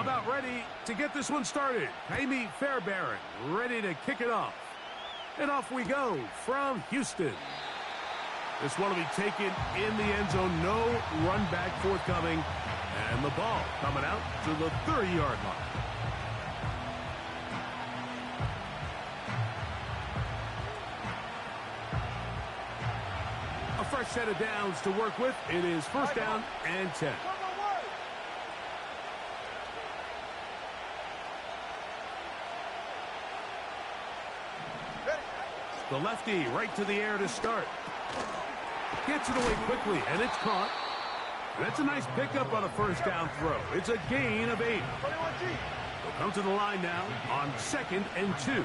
about ready to get this one started. Amy Fairbairn ready to kick it off. And off we go from Houston. This one will be taken in the end zone. No run back forthcoming. And the ball coming out to the 30-yard line. A fresh set of downs to work with. It is first down and 10. The lefty right to the air to start. Gets it away quickly, and it's caught. That's a nice pickup on a first down throw. It's a gain of 8. They'll come to the line now on 2nd and 2.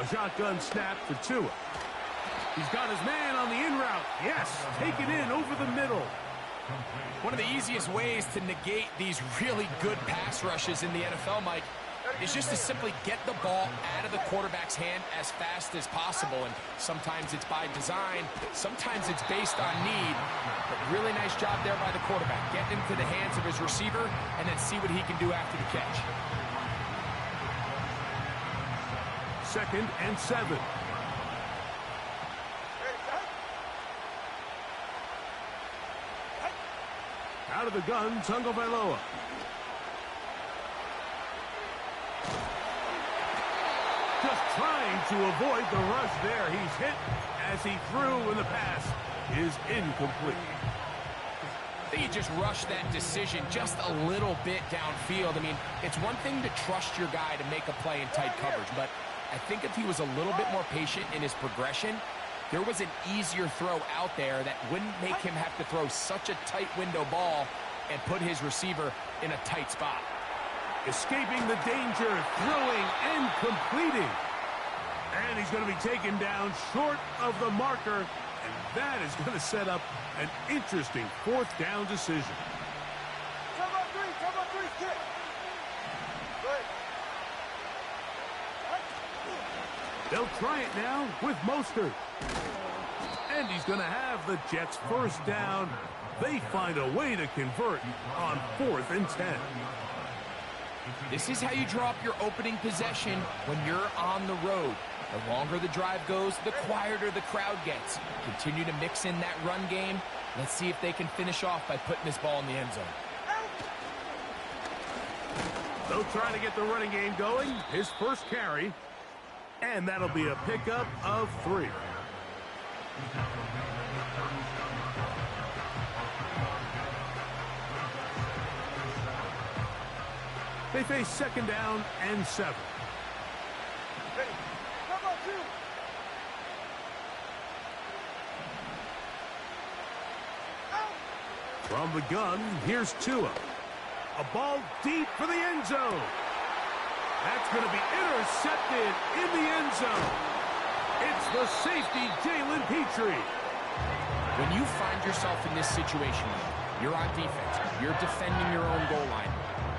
A shotgun snap for Tua. He's got his man on the in route. Yes, taken in over the middle. One of the easiest ways to negate these really good pass rushes in the NFL, Mike, is just to simply get the ball out of the quarterback's hand as fast as possible. And sometimes it's by design, sometimes it's based on need. But really nice job there by the quarterback. Get into the hands of his receiver and then see what he can do after the catch. 2nd and 7. Out of the gun, Tagovailoa. Just trying to avoid the rush there. He's hit as he threw, and the pass is incomplete. I think he just rushed that decision just a little bit downfield. I mean, it's one thing to trust your guy to make a play in tight coverage, but I think if he was a little bit more patient in his progression, there was an easier throw out there that wouldn't make him have to throw such a tight window ball and put his receiver in a tight spot. Escaping the danger, throwing and completing. And he's going to be taken down short of the marker, and that is going to set up an interesting 4th down decision. Come on, three, kick. Good. They'll try it now with Mostert. And he's going to have the Jets first down. They find a way to convert on 4th and 10. This is how you draw up your opening possession when you're on the road. The longer the drive goes, the quieter the crowd gets. Continue to mix in that run game. Let's see if they can finish off by putting this ball in the end zone. They'll try to get the running game going. His first carry. And that'll be a pickup of 3. They face 2nd down and 7. From the gun, here's Tua. A ball deep for the end zone. That's going to be intercepted in the end zone. It's the safety, Jalen Petrie. When you find yourself in this situation, you're on defense, you're defending your own goal line,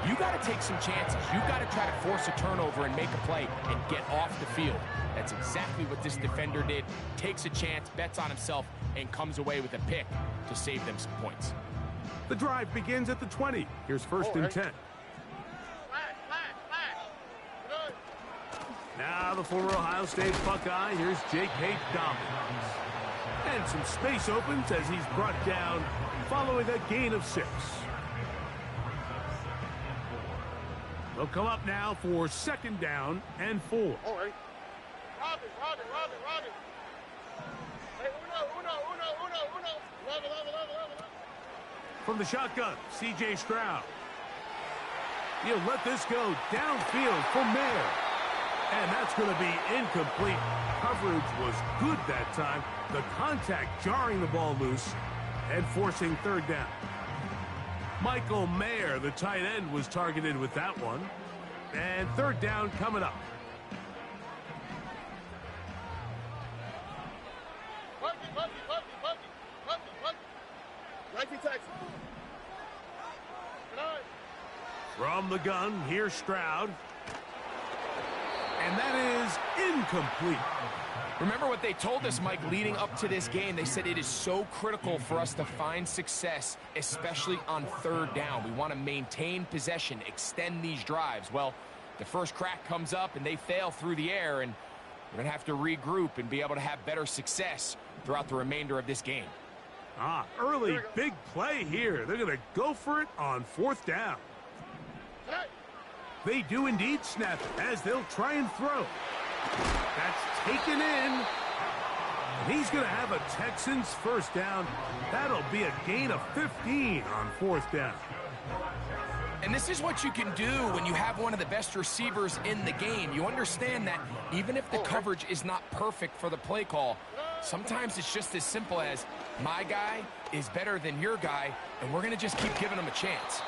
you got to take some chances. You got to try to force a turnover and make a play and get off the field. That's exactly what this defender did. Takes a chance, bets on himself, and comes away with a pick to save them some points. The drive begins at the 20. Here's 1st and 10. Now the former Ohio State Buckeye. Here's Jake Dobbins. And some space opens as he's brought down following a gain of 6. They'll come up now for 2nd down and 4. All right. Robin. Hey, uno. Love. From the shotgun, C.J. Stroud. He'll let this go downfield for Mayer. And that's going to be incomplete. Coverage was good that time. The contact jarring the ball loose and forcing 3rd down. Michael Mayer, the tight end, was targeted with that one. And 3rd down coming up. From the gun, here's Stroud. And that is incomplete. Remember what they told us, Mike, leading up to this game. They said it is so critical for us to find success, especially on third down. We want to maintain possession, extend these drives. Well, the first crack comes up and they fail through the air, and we're going to have to regroup and be able to have better success throughout the remainder of this game. Early big play here. They're going to go for it on fourth down. They do indeed snap it as they'll try and throw. That's taken in. And he's going to have a Texans first down. That'll be a gain of 15 on fourth down. And this is what you can do when you have one of the best receivers in the game. You understand that even if the coverage is not perfect for the play call, sometimes it's just as simple as my guy is better than your guy, and we're going to just keep giving him a chance.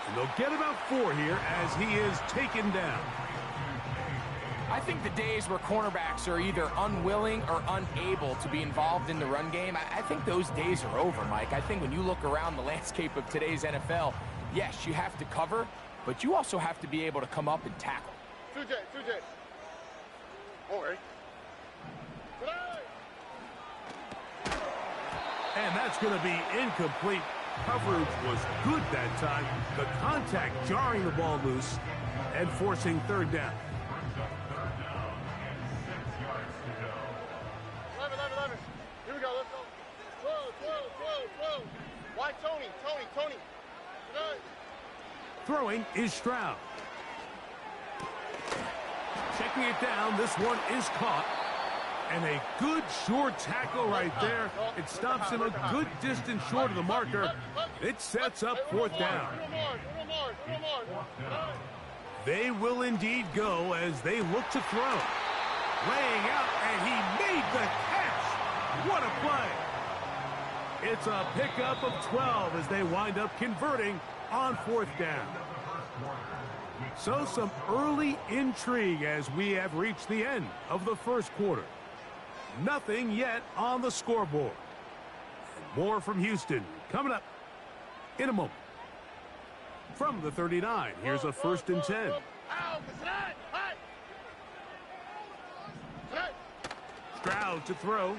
And they'll get about 4 here as he is taken down. I think the days where cornerbacks are either unwilling or unable to be involved in the run game, I think those days are over, Mike. I think when you look around the landscape of today's NFL, yes, you have to cover, but you also have to be able to come up and tackle. 2J. All right. And that's going to be incomplete. Coverage was good that time. The contact jarring the ball loose and forcing third down. 11. Here we go. Let's go. Throw. Why Tony? Tonight. Throwing is Stroud. Checking it down. This one is caught. And a good short tackle right there. It stops him a good distance short of the marker. It sets up fourth down. They will indeed go as they look to throw. Laying out, and he made the catch. What a play. It's a pickup of 12 as they wind up converting on fourth down. So some early intrigue as we have reached the end of the first quarter. Nothing yet on the scoreboard. And more from Houston coming up in a moment. From the 39, here's a 1st and 10. Stroud to throw.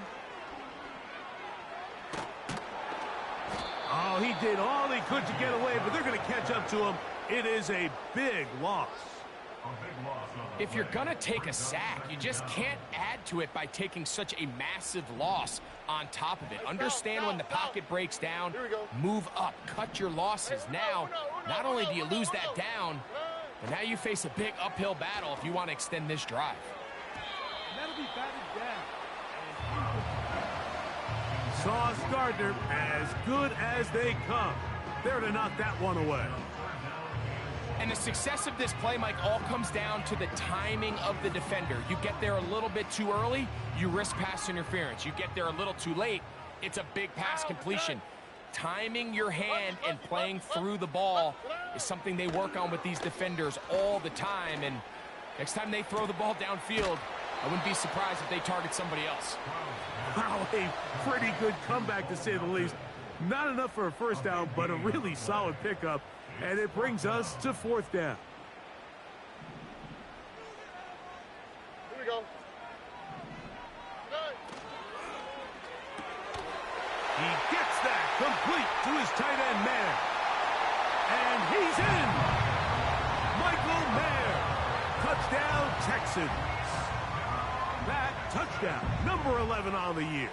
Oh, he did all he could to get away, but they're going to catch up to him. It is a big loss. If you're going to take a sack, you just can't add to it by taking such a massive loss on top of it. Understand when the pocket breaks down, move up, cut your losses. Now, not only do you lose that down, but now you face a big uphill battle if you want to extend this drive. That'll be batted down. Sauce Gardner, as good as they come. There to knock that one away. And the success of this play, Mike, all comes down to the timing of the defender. You get there a little bit too early, you risk pass interference. You get there a little too late, it's a big pass completion. Timing your hand and playing through the ball is something they work on with these defenders all the time. And next time they throw the ball downfield, I wouldn't be surprised if they target somebody else. Wow, a pretty good comeback to say the least. Not enough for a first down, but a really solid pickup. And it brings us to fourth down. Here we go. He gets that complete to his tight end, Mayer. And he's in. Michael Mayer. Touchdown, Texans. That touchdown, number 11 on the year.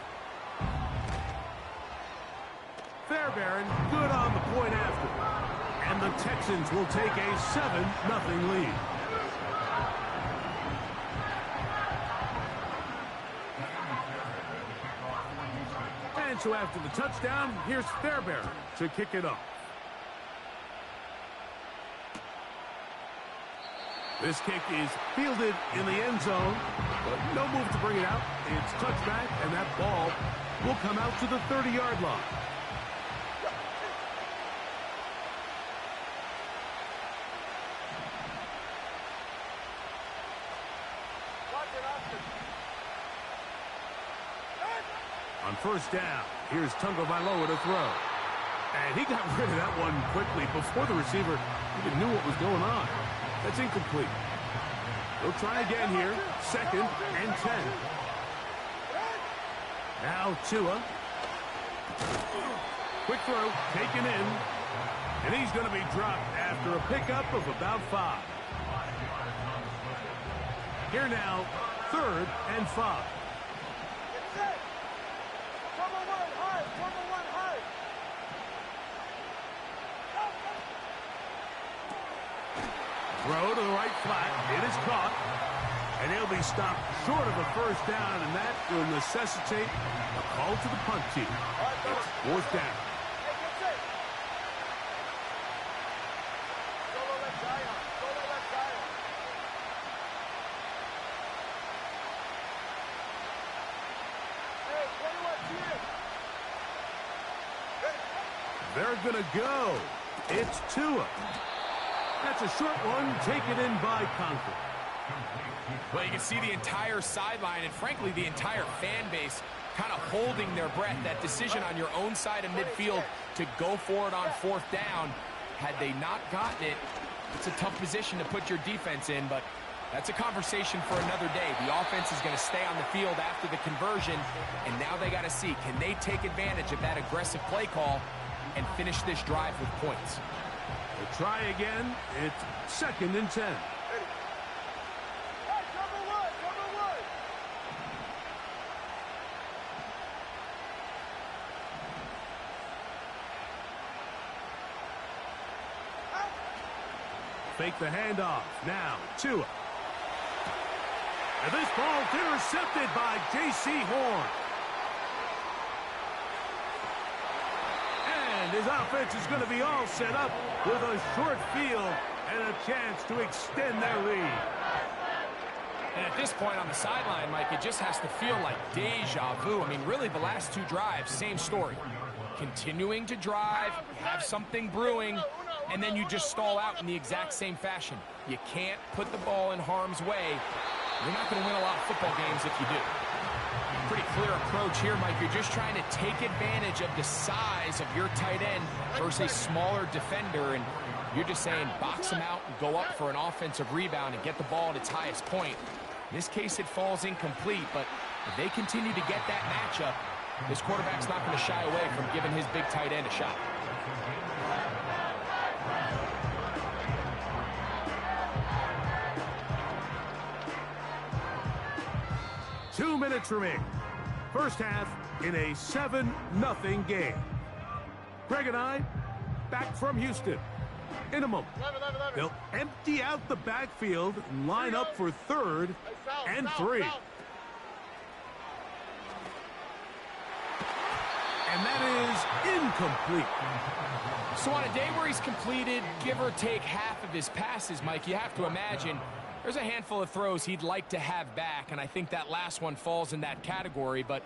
Fairbairn, good on the point after. And the Texans will take a 7-0 lead. And so after the touchdown, here's Fairbairn to kick it off. This kick is fielded in the end zone, but no move to bring it out. It's touchback, and that ball will come out to the 30-yard line. On first down, here's Tagovailoa to throw. And he got rid of that one quickly before the receiver even knew what was going on. That's incomplete. They'll try again here, 2nd and 10. Now Tua. Quick throw, taken in. And he's going to be dropped after a pickup of about 5. Here now, 3rd and 5. Throw to the right flat. It is caught. And he'll be stopped short of a first down, and that will necessitate a call to the punt team. It's 4th down. They're going to go. It's Tua. That's a short one taken in by Conklin. Well, you can see the entire sideline and, frankly, the entire fan base kind of holding their breath. That decision on your own side of midfield to go for it on 4th down, had they not gotten it, it's a tough position to put your defense in, but that's a conversation for another day. The offense is going to stay on the field after the conversion, and now they got to see, can they take advantage of that aggressive play call and finish this drive with points? They'll try again. It's 2nd and 10. Fake the handoff. Now, Tua. And this ball intercepted by J.C. Horn. And his offense is going to be all set up with a short field and a chance to extend their lead. And at this point on the sideline, Mike, it just has to feel like deja vu. I mean, really, the last 2 drives, same story. Continuing to drive, have something brewing, and then you just stall out in the exact same fashion. You can't put the ball in harm's way. You're not going to win a lot of football games if you do. Pretty clear approach here, Mike. You're just trying to take advantage of the size of your tight end versus a smaller defender, and you're just saying box him out and go up for an offensive rebound and get the ball at its highest point. In this case, it falls incomplete, but if they continue to get that matchup, this quarterback's not going to shy away from giving his big tight end a shot. Two minutes remain. First half in a 7-0 game. Greg and I back from Houston. In a moment, they'll empty out the backfield and line up for 3rd and 3. And that is incomplete. So on a day where he's completed, give or take half of his passes, Mike, you have to imagine there's a handful of throws he'd like to have back, and I think that last one falls in that category. But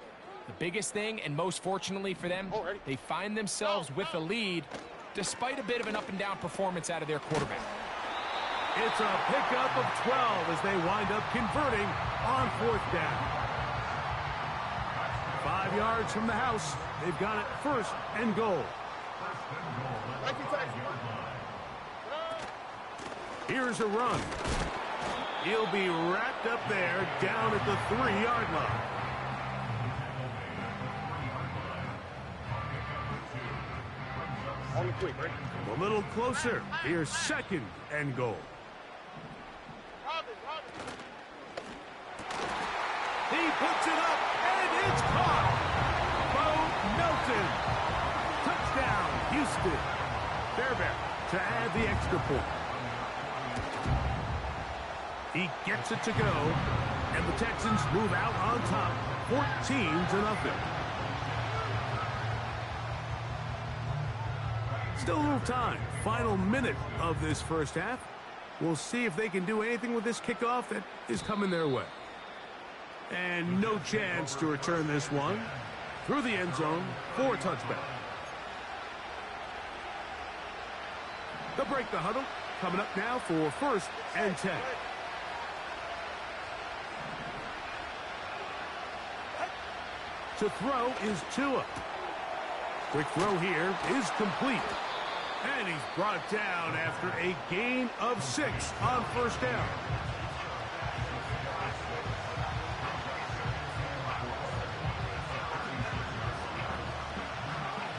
the biggest thing, and most fortunately for them, they find themselves with a lead despite a bit of an up-and-down performance out of their quarterback. It's a pickup of 12 as they wind up converting on 4th down. 5 yards from the house. They've got it 1st and goal. Here's a run. He'll be wrapped up there down at the 3-yard line. On the quick, right? A little closer. Here's 2nd and goal. He puts it up, and it's caught. Bo Melton. Touchdown, Houston. Fairbairn to add the extra point. He gets it to go, and the Texans move out on top, 14-0. Still a little time. Final minute of this first half. We'll see if they can do anything with this kickoff that is coming their way. And no chance to return this one through the end zone for a touchback. They'll break the huddle. Coming up now for 1st and 10. To throw is Tua. Quick throw here is complete. And he's brought down after a gain of 6 on 1st down.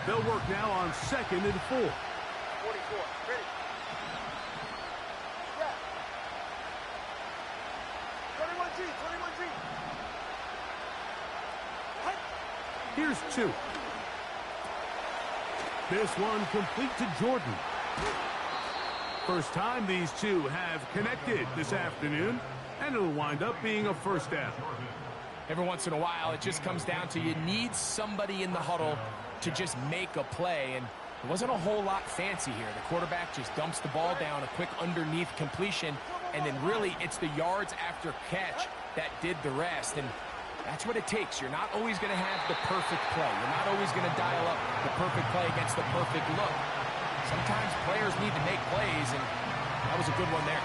They'll work now on 2nd and 4. 44. Ready. Yeah. 21G. 21G. Here's 2. This one complete to Jordan. First time these two have connected this afternoon, and it'll wind up being a first down. Every once in a while, it just comes down to you need somebody in the huddle to just make a play, and it wasn't a whole lot fancy here. The quarterback just dumps the ball down, a quick underneath completion, and then really it's the yards after catch that did the rest, and that's what it takes. You're not always going to have the perfect play. You're not always going to dial up the perfect play against the perfect look. Sometimes players need to make plays, and that was a good one there.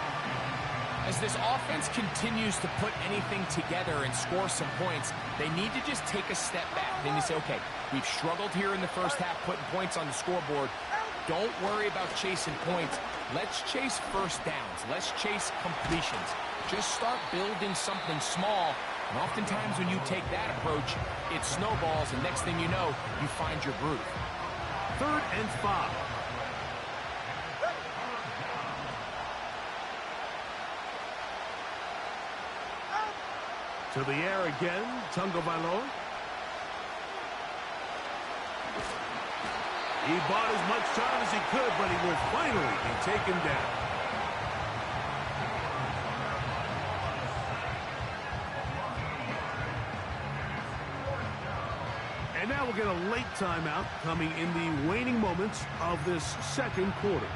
As this offense continues to put anything together and score some points, they need to just take a step back. Then you say, okay, we've struggled here in the first half putting points on the scoreboard. Don't worry about chasing points. Let's chase first downs. Let's chase completions. Just start building something small. And oftentimes when you take that approach, it snowballs, and next thing you know, you find your groove. 3rd and 5. To the air again, Tagovailoa. He bought as much time as he could, but he will finally be taken down. And now we'll get a late timeout coming in the waning moments of this second quarter.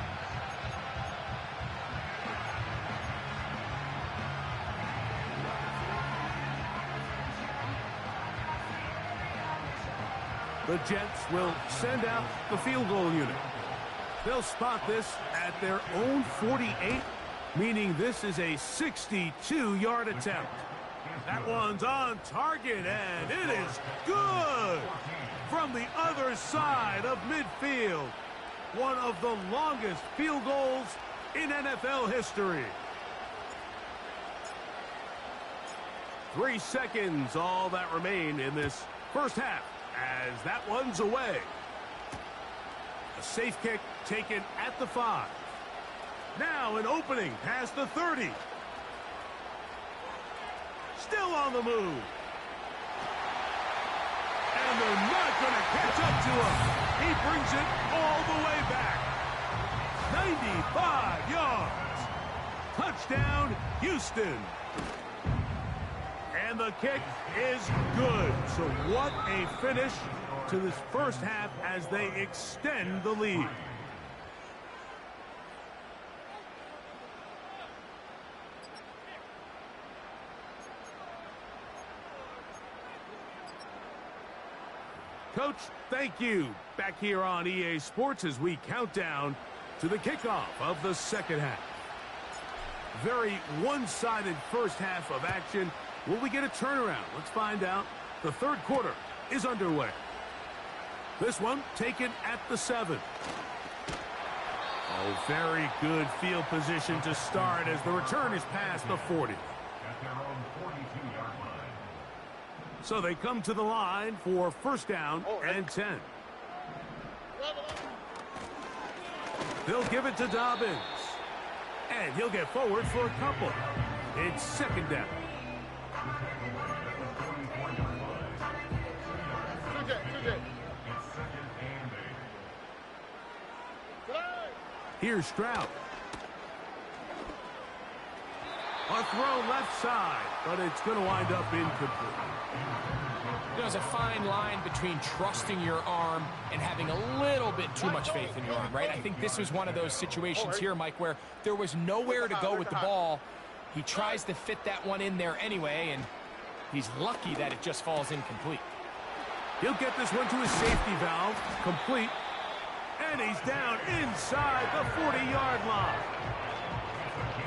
The Jets will send out the field goal unit. They'll spot this at their own 48, meaning this is a 62-yard attempt. That one's on target, and it is good from the other side of midfield. One of the longest field goals in NFL history. 3 seconds, all that remain in this first half, as that one's away. A safe kick taken at the 5. Now an opening past the 30. Still on the move. And they're not going to catch up to him. He brings it all the way back. 95 yards. Touchdown, Houston. And the kick is good. So what a finish to this first half as they extend the lead. Coach, thank you. Back here on EA Sports as we count down to the kickoff of the second half. Very one-sided first half of action. Will we get a turnaround? Let's find out. The third quarter is underway. This one taken at the 7. Oh, very good field position to start as the return is past the 40. So they come to the line for first down and 10. They'll give it to Dobbins. And he'll get forward for a couple. It's second down. Here's Stroud. A throw left side, but it's going to wind up incomplete. There's a fine line between trusting your arm and having a little bit too much faith in your arm, right? I think this was one of those situations here, Mike, where there was nowhere to go with the ball. He tries to fit that one in there anyway, and he's lucky that it just falls incomplete. He'll get this one to his safety valve, complete, and he's down inside the 40-yard line.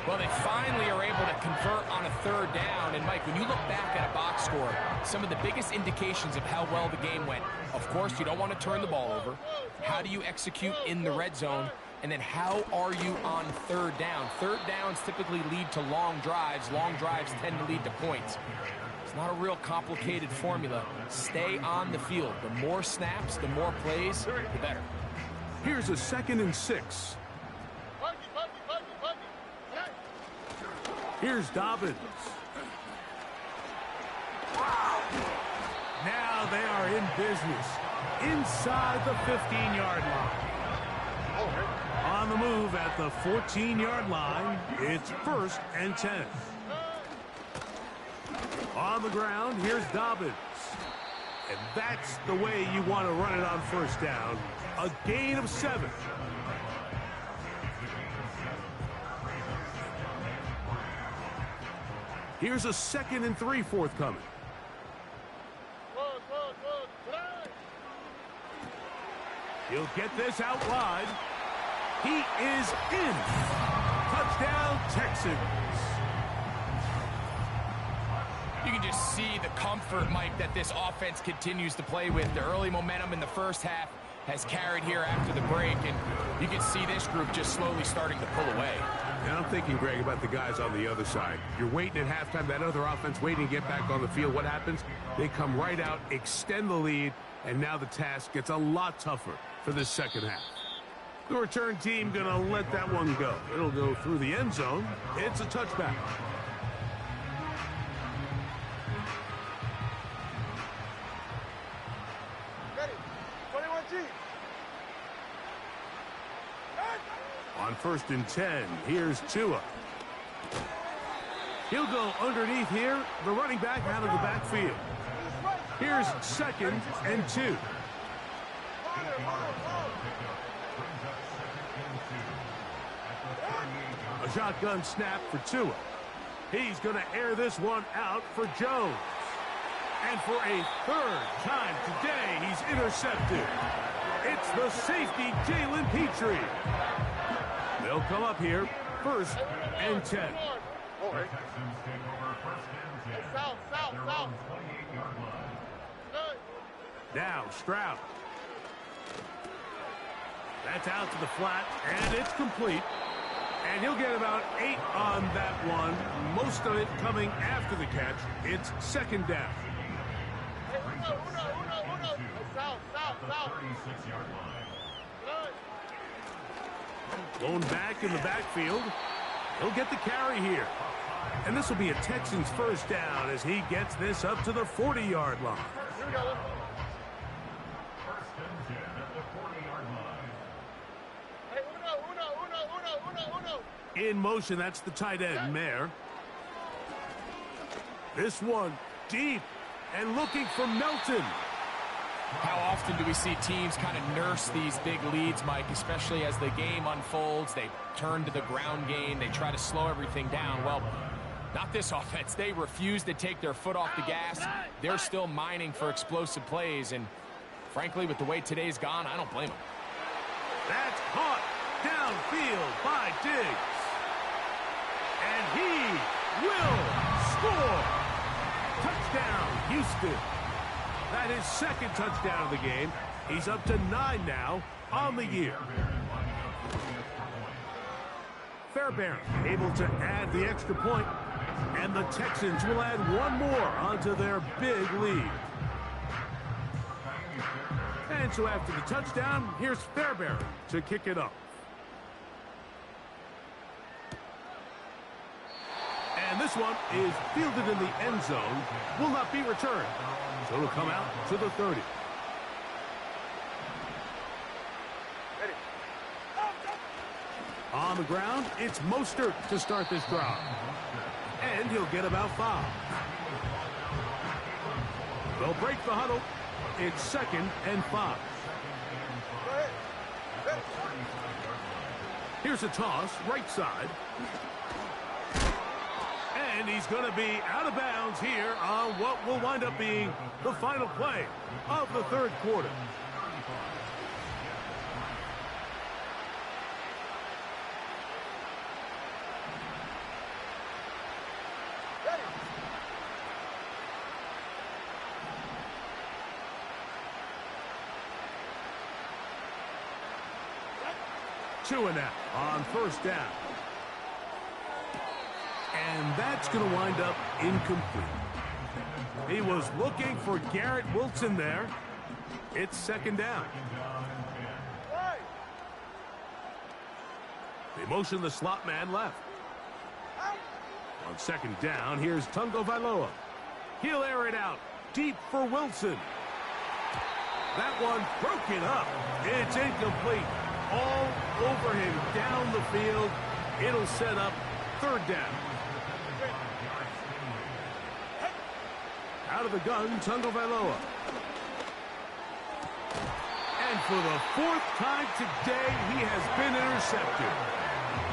Well, they finally are able to convert on a third down. And, Mike, when you look back at a box score, some of the biggest indications of how well the game went, of course, you don't want to turn the ball over. How do you execute in the red zone? And then how are you on third down? Third downs typically lead to long drives. Long drives tend to lead to points. not a real complicated formula. Stay on the field. The more snaps, the more plays, the better. Here's a 2nd and 6. Here's Dobbins. Now they are in business inside the 15-yard line. On the move at the 14-yard line, it's 1st and 10. On the ground, here's Dobbins. And that's the way you want to run it on 1st down. A gain of 7. Here's a 2nd and 3 forthcoming. He'll get this out wide. He is in. Touchdown, Texans. You can just see the comfort, Mike, that this offense continues to play with. The early momentum in the first half has carried here after the break, and you can see this group just slowly starting to pull away. And I'm thinking, Greg, about the guys on the other side. You're waiting at halftime, that other offense waiting to get back on the field. What happens? They come right out, extend the lead, and now the task gets a lot tougher for this second half. The return team going to let that one go. It'll go through the end zone. It's a touchback. Ready. 21G. On 1st and 10, here's Tua. He'll go underneath here. The running back out of the backfield. Here's 2nd and 2. A shotgun snap for Tua. He's going to air this one out for Jones. And for a 3rd time today, he's intercepted. It's the safety, Jalen Petrie. They'll come up here, 1st and 10. Now Stroud. That's out to the flat, and it's complete. And he'll get about 8 on that one. Most of it coming after the catch. It's 2nd down. Blown back in the backfield. He'll get the carry here. And this will be a Texans 1st down as he gets this up to the 40-yard line. In motion, that's the tight end, Mayer. This one deep and looking for Melton. How often do we see teams kind of nurse these big leads, Mike, especially as the game unfolds? They turn to the ground game. They try to slow everything down. Well, not this offense. They refuse to take their foot off the gas. They're still mining for explosive plays. And frankly, with the way today's gone, I don't blame them. That's caught downfield by Diggs. And he will score. Touchdown, Houston. That is 2nd touchdown of the game. He's up to 9 now on the year. Fairbairn able to add the extra point, and the Texans will add one more onto their big lead. And so after the touchdown, here's Fairbairn to kick it up. And this one is fielded in the end zone, will not be returned. So it'll come out to the 30. Ready. On the ground, it's Mostert to start this drive. And he'll get about 5. They'll break the huddle. It's 2nd and 5. Go ahead. Ready. Here's a toss, right side. And he's going to be out of bounds here on what will wind up being the final play of the 3rd quarter. Ready. 2 and out on 1st down. And that's going to wind up incomplete. He was looking for Garrett Wilson there. It's second down. They motion the slot man left. On second down, here's Tungo Vailoa. He'll air it out deep for Wilson. That one broken up. It's incomplete. All over him down the field. It'll set up third down. Out of the gun, Tungo Vailoa. And for the fourth time today, he has been intercepted.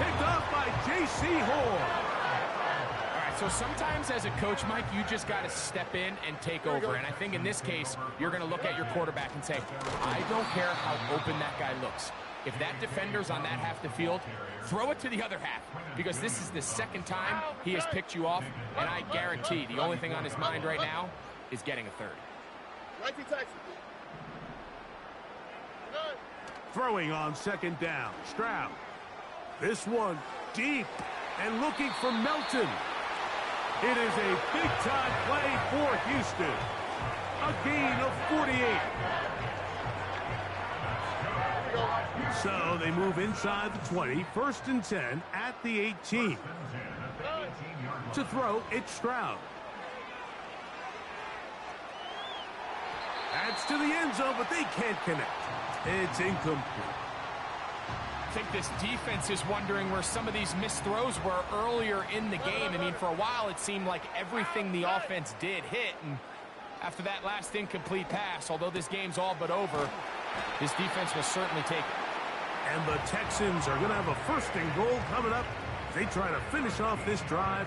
Picked off by J.C. Horn. So sometimes as a coach, Mike, you just got to step in and take over. And I think in this case, you're going to look at your quarterback and say, I don't care how open that guy looks. If that defender's on that half the field, throw it to the other half. Because this is the second time he has picked you off. And I guarantee the only thing on his mind right now is getting a third. Throwing on second down, Stroud. This one deep and looking for Melton. It is a big-time play for Houston. A gain of 48. So they move inside the 20, first and 10 at the 18. To throw, it's Stroud. That's to the end zone, but they can't connect. It's incomplete. I think this defense is wondering where some of these missed throws were earlier in the game. I mean, for a while, it seemed like everything the offense did hit. And after that last incomplete pass, although this game's all but over, this defense will certainly take it. And the Texans are going to have a first and goal coming up. They try to finish off this drive